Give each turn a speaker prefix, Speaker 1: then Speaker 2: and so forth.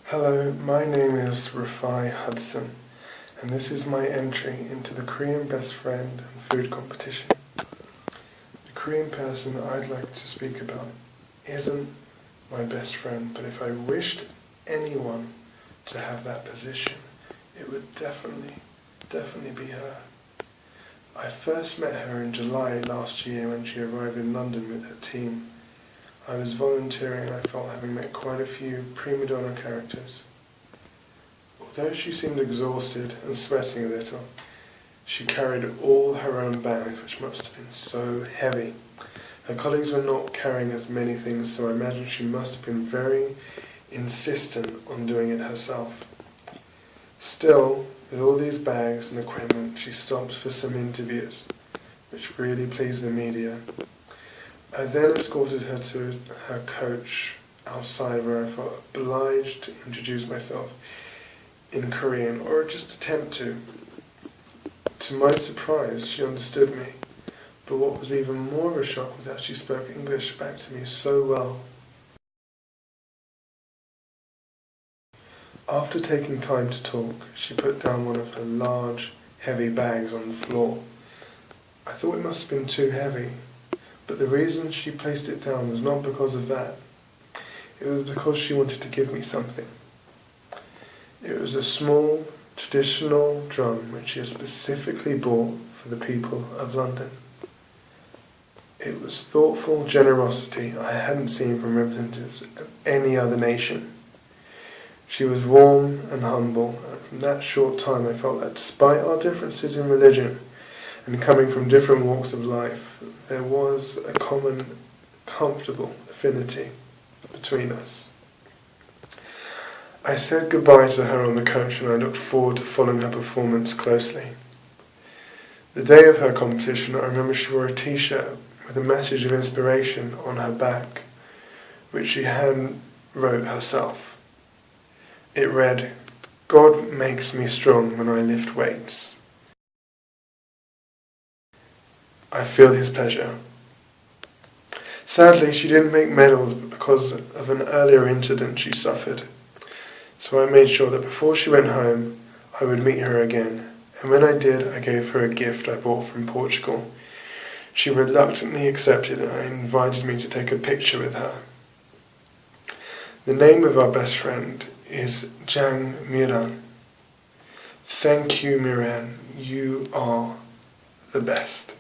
Speaker 1: Hello, my name is Rafai Hudson, and this is my entry into the Korean Best Friend and Food Competition. The Korean person I'd like to speak about isn't my best friend, but if I wished anyone to have that position, it would definitely be her. I first met her in July last year when she arrived in London with her team. I was volunteering and I felt having met quite a few prima donna characters. Although she seemed exhausted and sweating a little, she carried all her own bags, which must have been so heavy. Her colleagues were not carrying as many things, so I imagine she must have been very insistent on doing it herself. Still, with all these bags and equipment, she stopped for some interviews, which really pleased the media. I then escorted her to her coach outside, where I felt obliged to introduce myself in Korean, or just attempt to. To my surprise, she understood me, but what was even more of a shock was that she spoke English back to me so well. After taking time to talk, she put down one of her large, heavy bags on the floor. I thought it must have been too heavy, but the reason she placed it down was not because of that. It was because she wanted to give me something. It was a small, traditional drum which she had specifically bought for the people of London. It was thoughtful generosity I hadn't seen from representatives of any other nation. She was warm and humble, and from that short time I felt that despite our differences in religion and coming from different walks of life, there was a common, comfortable affinity between us. I said goodbye to her on the coach and I looked forward to following her performance closely. The day of her competition, I remember she wore a t-shirt with a message of inspiration on her back, which she hand wrote herself. It read, "God makes me strong when I lift weights. I feel his pleasure." Sadly, she didn't make medals because of an earlier incident she suffered. So I made sure that before she went home, I would meet her again. And when I did, I gave her a gift I bought from Portugal. She reluctantly accepted it and invited me to take a picture with her. The name of our best friend is Jang Miran. Thank you, Miran. You are the best.